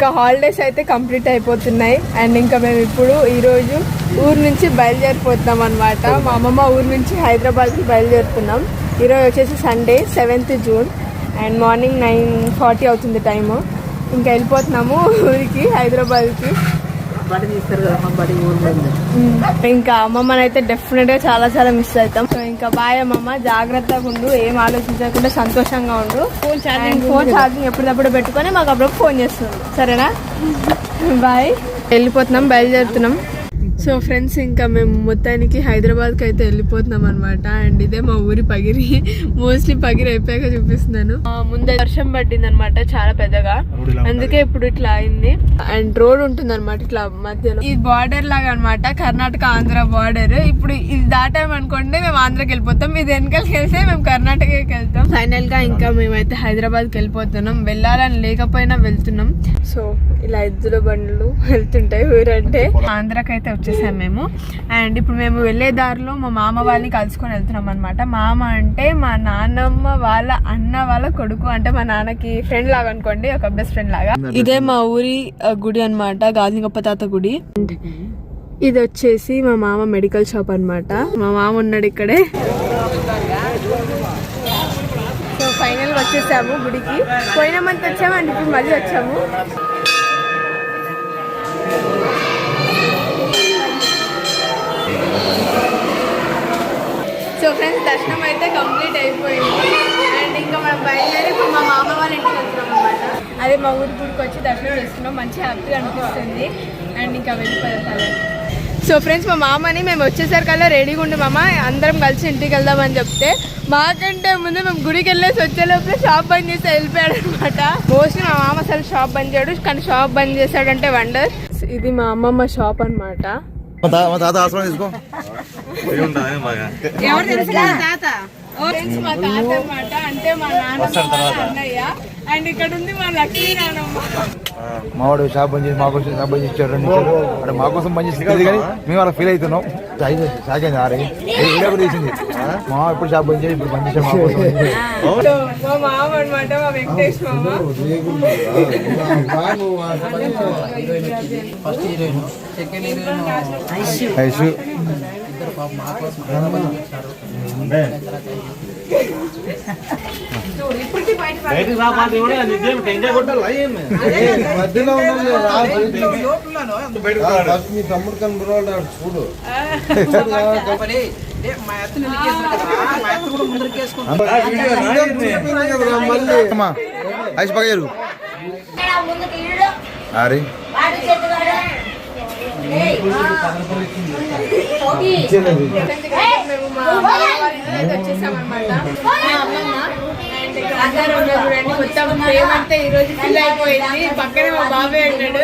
ఇంకా హాలిడేస్ అయితే కంప్లీట్ అయిపోతున్నాయి. అండ్ ఇంకా మేము ఇప్పుడు ఈరోజు ఊరు నుంచి బయలుదేరిపోతున్నాం అనమాట. మా అమ్మమ్మ ఊరు నుంచి హైదరాబాద్కి బయలుదేరుతున్నాం. ఈరోజు వచ్చేసి Sunday 7th June and morning 9:40 అవుతుంది టైము. ఇంకా వెళ్ళిపోతున్నాము ఊరికి, హైదరాబాద్కి. ఇంకా అమ్మమ్మని అయితే డెఫినెట్గా చాలా చాలా మిస్ అవుతాం. సో ఇంకా బాయ్ అమ్మమ్మ, జాగ్రత్తగా ఉండు, ఏం ఆలోచించకుండా సంతోషంగా ఉండు. ఫోన్ ఛార్జింగ్ ఎప్పటికప్పుడు పెట్టుకొని మాకు అప్పుడు ఫోన్ చేస్తుంది, సరేనా? బాయ్. వెళ్ళిపోతున్నాం, బయలుదేరుతున్నాం. సో ఫ్రెండ్స్, ఇంకా మేము మొత్తానికి హైదరాబాద్కి అయితే వెళ్ళిపోతున్నాం అనమాట. అండ్ ఇదే మా ఊరి పగిరి. మోస్ట్లీ పగిరి అయిపోయాక చూపిస్తున్నాను. ముందే వర్షం పట్టింది అనమాట చాలా పెద్దగా, అందుకే ఇప్పుడు ఇట్లా అయింది. అండ్ రోడ్ ఉంటుంది అనమాట ఇట్లా మధ్యలో. ఇది బార్డర్ లాగా అనమాట, కర్ణాటక ఆంధ్ర బార్డర్. ఇప్పుడు ఇది దాటామనుకోండి మేము ఆంధ్రాకి వెళ్ళిపోతాం, ఇది వెనకాలకి వెళ్తే మేము కర్ణాటకకి వెళ్తాం. ఫైనల్ గా ఇంకా మేమైతే హైదరాబాద్కి వెళ్ళిపోతున్నాం. వెళ్ళాలని లేకపోయినా వెళ్తున్నాం. సో ఇలా ఎద్దుల బండ్లు వెళ్తుంటాయి ఊరంటే. ఆంధ్రాకైతే వచ్చేసాం మేము. అండ్ ఇప్పుడు మేము వెళ్ళే దారిలో మా మామ వాళ్ళని కలుసుకొని వెళ్తున్నాం అనమాట. మామ అంటే మా నాన్నమ్మ వాళ్ళ అన్న వాళ్ళ కొడుకు, అంటే మా నాన్నకి ఫ్రెండ్ లాగా అనుకోండి, ఒక బెస్ట్ ఫ్రెండ్ లాగా. ఇదే మా ఊరి గుడి అనమాట, గాజుగప్ప తాత గుడి. ఇది వచ్చేసి మా మామ మెడికల్ షాప్ అనమాట. మా మామ ఉన్నాడు ఇక్కడే. సో ఫైనల్ వచ్చేసాము గుడికి. పోయిన మంత్ వచ్చాము అండ్ ఇప్పుడు మళ్ళీ వచ్చాము. సో ఫ్రెండ్స్, దర్శనం అయితే కంప్లీట్ అయిపోయింది. అండ్ ఇంకా మనం బయలుదేరి ఇప్పుడు మా మామ వాళ్ళ ఇంటికి వెళ్తున్నాం అనమాట. అదే మా ఊరి గుడికి వచ్చి దర్శనం చేస్తున్నాం, మంచి హ్యాపీగా అనిపిస్తుంది. అండ్ ఇంకా వెళ్ళిపోతాం. సో ఫ్రెండ్స్, మా మామని మేము వచ్చేసరికల్లా రెడీగా ఉండి మామ అందరం కలిసి ఇంటికి వెళ్దామని చెప్తే, మాకంటే ముందు మేము గుడికి వెళ్ళేసి వచ్చే లోపల షాప్ బంద్ చేసి వెళ్ళిపోయాడు అనమాట. మోస్ట్లీ మా మామ అసలు షాప్ బంద్ చేయడు, కానీ షాప్ బంద్ చేశాడంటే వండర్. ఇది మా అమ్మమ్మ షాప్ అనమాట. మా తాత ఆశ్రమం తీసుకో. మా తాత అనమాట, అంటే మా నాన్న అన్నయ్య. అండ్ ఇక్కడ ఉంది మా లక్ష్మీ నాన్నమ్మ. మావాడు షాప్ బంద్ చేసి మాకోసం షాప్ బంద్ చేసి ఇచ్చాడు, అంటే మాకోసం బంద్ చేసి కానీ మేము అలా ఫీల్ అవుతున్నాం. షాక్ అయింది. ఆరే తీసింది మా ఇప్పుడు షాప్ బంద్ చేసి ఇప్పుడు బంద్ చేసాం. మా మామ అనమాట, మా వెంకటేష్ మామ. మీ తమ్ముడు కనుగొన్నాడు చూడు. ఐస్ పగారు అరే మొత్తం ప్రేమంతా ఈ రోజు ఫిల్ అయిపోయింది. పక్కనే మా బాబాయ్ ఉన్నాడు.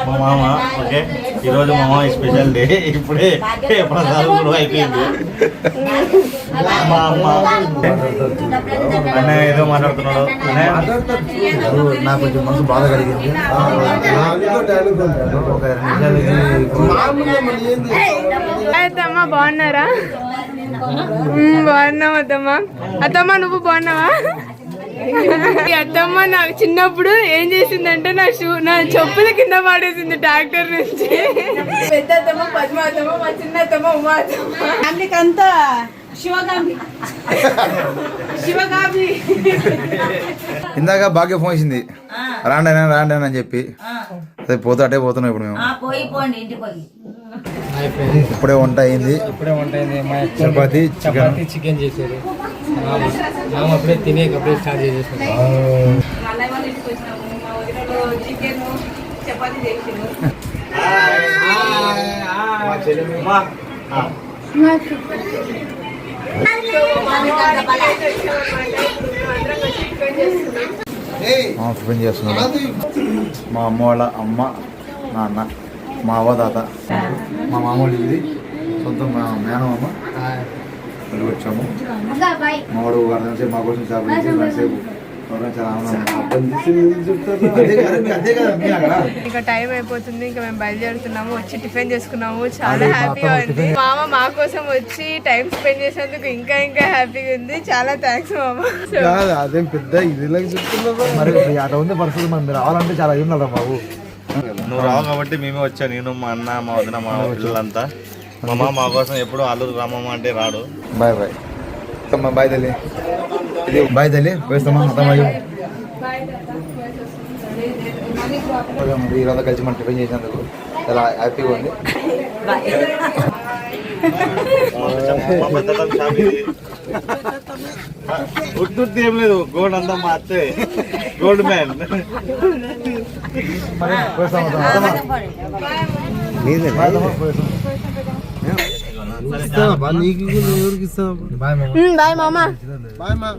మా మామ. ఓకే, ఈ రోజు మా మామ స్పెషల్ డే. ఇప్పుడే అయిపోయింది. మా అమ్మ అన్న ఏదో మాట్లాడుతున్నాడు. నాకు కొంచెం మనసు బాధ కలిగింది. అత్తమ్మ బాగున్నారా? బాగున్నావు అత్తమ్మ. అత్తమ్మ నువ్వు బాగున్నావా? అత్తమ్మ నాకు చిన్నప్పుడు ఏం చేసిందంటే నా చెప్పుల కింద పాడేసింది ట్రాక్టర్ నుంచి. పెద్ద అత్తమ్మ పద్మ అత్తమ్మ, మా చిన్న అత్తమ్మ ఉమా అత్తమ్మ. అంతా శివగామి. ఇందాక భాగ్య ఫోన్ చేసింది, రాండి అని చెప్పి. అదే పోతే అటే పోతున్నాం ఇప్పుడు మేము. ఇప్పుడే వంట అయింది. చపాతి చికెన్ చేసేది. అప్పుడే తినేకప్పుడే స్టార్ట్ చేసేసాం. టిఫిన్ చేస్తున్నాడు. మా అమ్మ వాళ్ళ అమ్మ, నాన్న, మా అవ్వ, తాత, మా మామూలు ఇది సొంతం మా మేనమ్మ. వెళ్ళి వచ్చాము. మావాడు అర్థం సేపు మా కోసం చేపలు సేపు చాలా అంతే కదా మీ అక్కడ ఇంకా టైం అయిపోతుంది, ఇంకా మేము బయలుదేరుతున్నాము. వచ్చి టిఫిన్ చేసుకున్నాము, చాలా హ్యాపీగా ఉంది. మామ మా కోసం వచ్చి టైం స్పెండ్ చేసినందుకు ఇంకా ఇంకా హ్యాపీగా ఉంది. చాలా థ్యాంక్స్ మామ. అదేం పెద్ద ఇదిలాగా చెప్తున్నా. మరి అక్కడ ఉంది పరిస్థితి, మనం రావాలంటే చాలా ఉన్నారా బాబు. నువ్వు రావు కాబట్టి మేమే వచ్చా, నేను మా అన్న మా వదిన మా పిల్లలంతా. మా మామ మా కోసం ఎప్పుడు అల్లూరు రామమ్మ అంటే రాడు. బాయ్ బాయ్ బాయ్ తల్లి, ఇది బాయ్ తల్లి వేస్తామా అర్థమయ్యో. వీళ్ళంతా కలిసి మనం టిఫిన్ చేసినందుకు చాలా హ్యాపీగా ఉంది. గుర్తు ఏం లేదు, గోల్డ్ అంతా మా అత్తే గోల్డ్ మ్యాన్. మరి వేస్తాం నీకు ఎవరికి ఇస్తాం? బాయ్ మామ. బాయ్ మామ.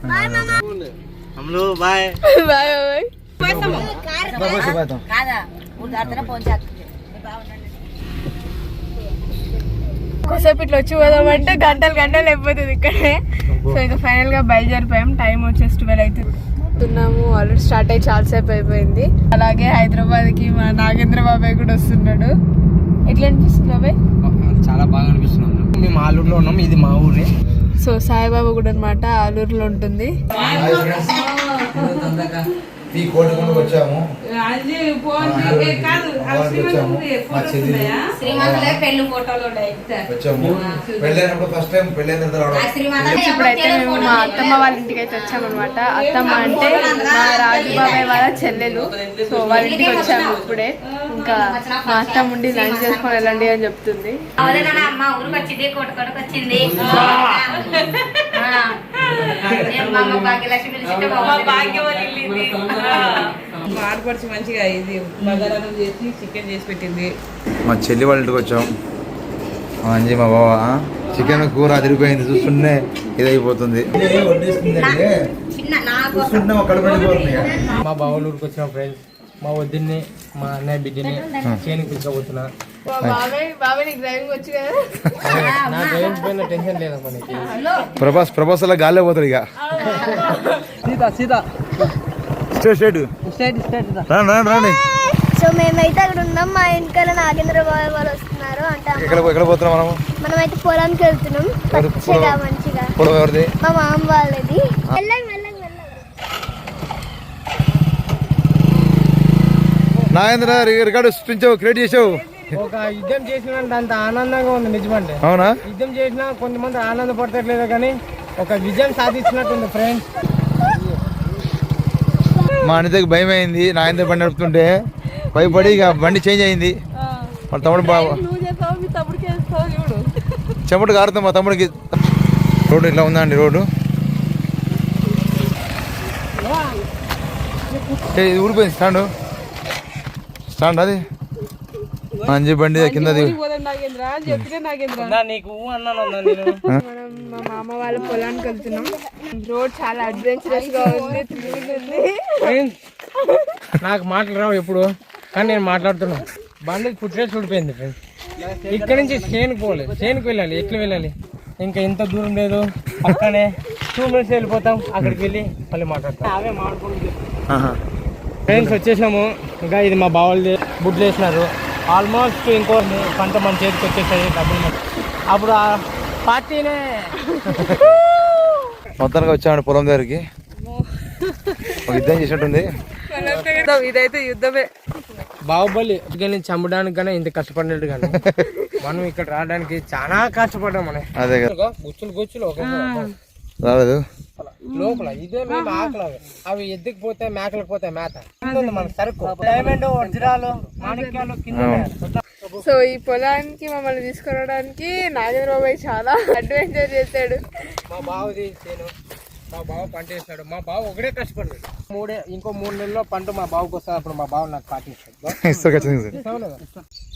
బాయ్ మా హమ్లో బాయ్ బాయ్ బాయ్. కొసేపు ఇట్లా వచ్చి పోదామంటే గంటలు గంటలు అయిపోతుంది ఇక్కడే. సో ఇంకా ఫైనల్ గా బయలుదేరిపోయాం. టైం వచ్చేసి 12 అవుతున్నాము. ఆల్రెడీ స్టార్ట్ అయ్యి చాలాసేపు అయిపోయింది. అలాగే హైదరాబాద్ కి మా నాగేంద్ర బాబాయ్ కూడా వస్తున్నాడు. ఎట్లా అనిపిస్తుంది బాబాయ్? చాలా బాగా అనిపిస్తున్నాం. మేము ఆలూరులో ఉన్నాం, ఇది మా ఊరే. సో సాయిబాబా గుడి అనమాట, ఆలూరులో ఉంటుంది. ఈ కోటకు వచ్చాము, వచ్చాము. పెళ్ళైనప్పుడు ఫస్ట్ టైం పెళ్ళైన ఇప్పుడైతే మేము మా అత్తమ్మ వాళ్ళ ఇంటికి అయితే వచ్చామన్నమాట. అత్తమ్మ అంటే మా రాజుబాబాయ్ వాళ్ళ చెల్లెలు. సో వాళ్ళ ఇంటికి వచ్చాము ఇప్పుడే. ఇంకా మా అత్తమ్మ ఉండి లంచ్ చేసుకొని వెళ్ళండి అని చెప్తుంది. ఆడపడిచి మంచిగా ఇది బగారాలు చేసి చికెన్ చేసి పెట్టింది. మా చెల్లి వాళ్ళ ఇంటికి వచ్చాం. అంజీ మా బావ చికెన్ కూర అదిరిపోయింది, చూస్తుంటే ఇదైపోతుంది. మా బావుల ఊరికి వచ్చిన ఫ్రెండ్స్, మా వద్దిని మా అన్నయ్య బిడ్డని చేనికి పిలుచుకోబోతున్నా. బాబాయ్ నీకు డ్రైవింగ్ వచ్చు కదా? నా డ్రైవింగ్ పైన టెన్షన్ లేదమ్మా నీకు. ప్రభాస్ అలా గాలే పోతాడు ఇక. సీదా రాండి. సో మేమైతే అక్కడ ఉన్నాం. మా ఇంటికాల నాగేంద్ర బాబాయ్ వాళ్ళు వస్తున్నారు అంటే ఎక్కడ పోతున్నాం మనమైతే పొలానికి వెళ్తున్నాం. పచ్చగా మంచిగా పొలం ఎవరిది? మా మామ వాళ్ళది. నాగేంద్ర రికార్డు సృష్టించావు, క్రియేట్ చేసావు. ఒక యుద్ధం చేసిన అంత ఆనందంగా ఉంది నిజమంటే. అవునా? యుద్ధం చేసినా కొంతమంది ఆనందపడతట్లేదు కానీ ఒక విజయం సాధించినట్టుంది ఫ్రెండ్స్. మా అనితకి భయం అయింది, నాగేంద్ర బండి నడుపుతుంటే భయపడి ఇక బండి చేంజ్ అయింది. మా తమ్ముడు చెమట కారుతాం. మా తమ్ముడికి రోడ్డు ఇట్లా ఉందండి. రోడ్డు ఇది ఊడిపోయింది. స్టాండ్ అది అంజీ బండి కిందది. నీకు అన్నాను మనం మా మామ వాళ్ళ పొలానికి వెళ్తున్నాం. రోడ్ చాలా అడ్వెంచరస్ గా ఉంది, థ్రిల్లింగ్ ఉంది. నాకు మాటలు రావు ఎప్పుడు, కానీ నేను మాట్లాడుతున్నా. బండి ఫుట్రేస్ ఊడిపోయింది ఫ్రెండ్స్. ఇక్కడ నుంచి చేనుకు పోలేదు, చేనుకు వెళ్ళాలి. ఎట్లా వెళ్ళాలి? ఇంకా ఎంత దూరం లేదు, పక్కనే 2 minutes వెళ్ళిపోతాం. అక్కడికి వెళ్ళి మళ్ళీ మాట్లాడతాం. అవే మాట్లాడుకుంటుంది ఫ్రెండ్స్. వచ్చేసాము. ఇంకా ఇది మా బావలది, బుడ్లు వేసినారు. ఆల్మోస్ట్ ఇంకో పంట మన చేతికి వచ్చేసాయి. డబ్బులు అప్పుడు ఆ పార్టీనే మొత్తానికి వచ్చామండి పొలం దగ్గరికి. యుద్ధం చేసినట్టుంది. ఇదైతే యుద్ధమే. బాహుబలి నేను చంపడానికి కానీ ఇంత కష్టపడినట్టు కానీ మనం ఇక్కడ రావడానికి చాలా కష్టపడ్డాం. మనం అదే కదా, గుచ్చులు రాలేదు లోపల. ఇదే మేము ఆకలి. అవి ఎద్దుకు పోతే మేకలకు పోతే మేత. మన సరుకు డైమండ్ వజ్రాలు మాణిక్యాలు కింద. సో ఈ పొలానికి మమ్మల్ని తీసుకురావడానికి నాగేంద్ర బాబాయ్ చాలా అడ్వెంచర్ చేశాడు. మా బావది చేను, మా బావ పంట వేస్తాడు. మా బావ ఒకటే కష్టపడ్డాడు. ఇంకో 3 నెలల్లో పంట మా బావకు వస్తుంది. అప్పుడు మా బావ నాకు పాటిస్తాడు.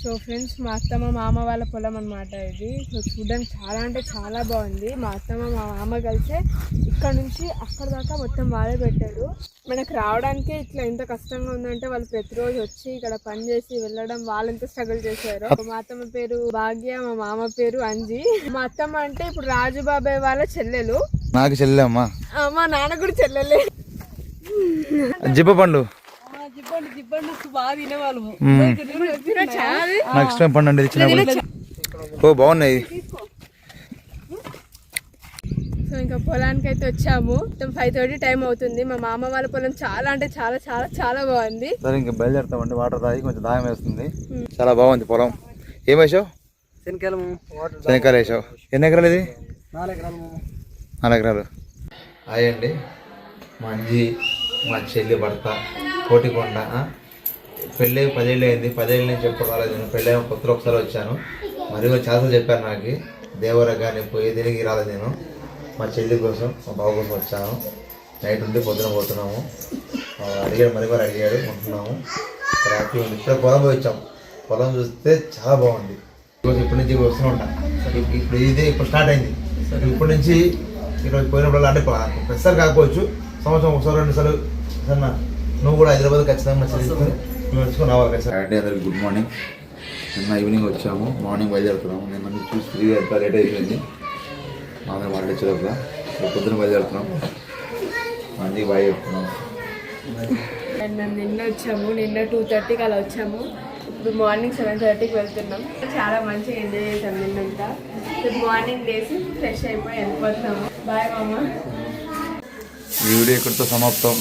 సో ఫ్రెండ్స్, మా అత్తమ్మ మామ వాళ్ళ పొలం అనమాట ఇది. సో చూడడానికి చాలా అంటే చాలా బాగుంది. మా అత్తమ్మ మా మామ కలిసి ఇక్కడ నుంచి అక్కడ దాకా మొత్తం వాళ్ళే పెట్టారు. మనకు రావడానికి ఇట్లా ఎంత కష్టంగా ఉందంటే వాళ్ళు ప్రతిరోజు వచ్చి ఇక్కడ పని చేసి వెళ్ళడం, వాళ్ళు ఎంత స్ట్రగుల్ చేశారు. మా అత్తమ్మ పేరు భాగ్య, మా మామ పేరు అంజీ. మా అత్తమ్మ అంటే ఇప్పుడు రాజుబాబాయ్ వాళ్ళ చెల్లెలు. నాకు చెల్లెమ్మా. మా నాన్న కూడా చెల్లెలే. జిబ్బ పండు బాగా తినేవాళ్ళు నాకు ఇష్టం పండు అండి ఇచ్చినప్పుడు. ఓ బాగున్నాయి. సో ఇంకా పొలానికి అయితే వచ్చాము. 5:30 టైం అవుతుంది. మా మామ వాళ్ళ పొలం చాలా అంటే చాలా చాలా చాలా బాగుంది. సరే ఇంకా బయలుదేరుతామండి. వాటర్ తాగి కొంచెం దాహం వేస్తుంది. చాలా బాగుంది పొలం. ఏం వేసావు? శనక్కాయలు వేసావు. ఎన్ని ఎకరాలు ఇది? 4 ఎకరాలు. హాయ్ అండి, మా అంజీ మా చెల్లి భర్త కోటికొండ. పెళ్ళి 10 ఏళ్ళు అయింది. 10 ఏళ్ళ నుంచి ఎప్పుడు రాలేదు. నేను పెళ్ళి కొత్తలో ఒకసారి వచ్చాను. మరి చాలాసార్లు చెప్పాను నాకు దేవర కానీ పోయి తిరిగి రాలేదు. నేను మా చెల్లి కోసం మా బాబు కోసం వచ్చాను. నైట్ ఉండి పొద్దున పోతున్నాము. అడిగాడు మరి అడిగాడు ఉంటున్నాము. హ్యాపీ ఉంది. ఇక్కడ పొలం పోయి వచ్చాము. పొలం చూస్తే చాలా బాగుంది. ఇప్పటి నుంచి వస్తూనే ఉంటాను. ఇప్పుడు ఇది ఇప్పుడు స్టార్ట్ అయింది. ఇప్పటి నుంచి ఈరోజు పోయినప్పుడు అంటే ప్రతిసారి కాకపోవచ్చు, సంవత్సరం ఒకసారి 2 సార్లు సన్న నువ్వు కూడా హైదరాబాద్ ఖచ్చితంగా చెల్లిస్తాను. మేము వచ్చుకొని రావాలి ఖచ్చితంగా. అండి అందరికి గుడ్ మార్నింగ్. నిన్న ఈవినింగ్ వచ్చాము, మార్నింగ్ బయలుదేరుతున్నాము. నిన్న నుంచి చూసి ఫ్రీగా ఎంత లేట్ అయిపోయింది. అందరం మాట్లాడేలోగా పొద్దున బయలుదేరుతున్నాం. మంచిగా బాగా చెప్తున్నాం. అండ్ మేము నిన్న వచ్చాము. నిన్న 2:30కి అలా వచ్చాము. ఇప్పుడు మార్నింగ్ 7:30కి వెళ్తున్నాం. చాలా మంచిగా ఎంజాయ్ చేసాం నిన్నంతా. ఇప్పుడు మార్నింగ్ లేసి ఫ్రెష్ అయిపోయి వెళ్ళిపోతున్నాము. బాయ్ మామ. ఈ వీడియో ఇక్కడితో సమాప్తం.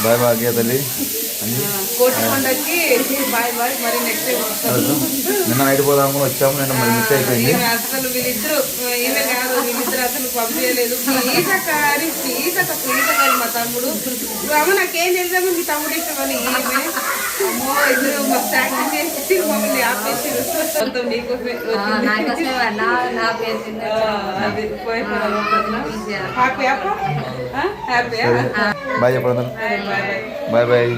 బాయ్ బాయ్ అగ్గే తల్లి. కోటికొండకి బాయ్ బాయ్. మరి నెక్స్ట్ టైం వస్తాను. నిన్న నైట్ పోదాము వచ్చాము. నిన్న మరి మిస్ అయిపోయింది. అసలు వీళ్ళిద్దరు ఈమె కాదు, వీళ్ళిద్దరు అసలు పంపించలేదు. ప్లీజ్ అక్క మా తమ్ముడు. అమ్మ నాకేం తెలుసాము మీ తమ్ముడు ఇష్టమని. ఈమె అమ్మో ఇద్దరు మస్తు యాక్టింగ్ చేసి మమ్మల్ని ఆపేసి మొత్తం నీకోసమే హ్యాపీ హ్యాపీ. బాయ్ చెప్పండి. Bye bye.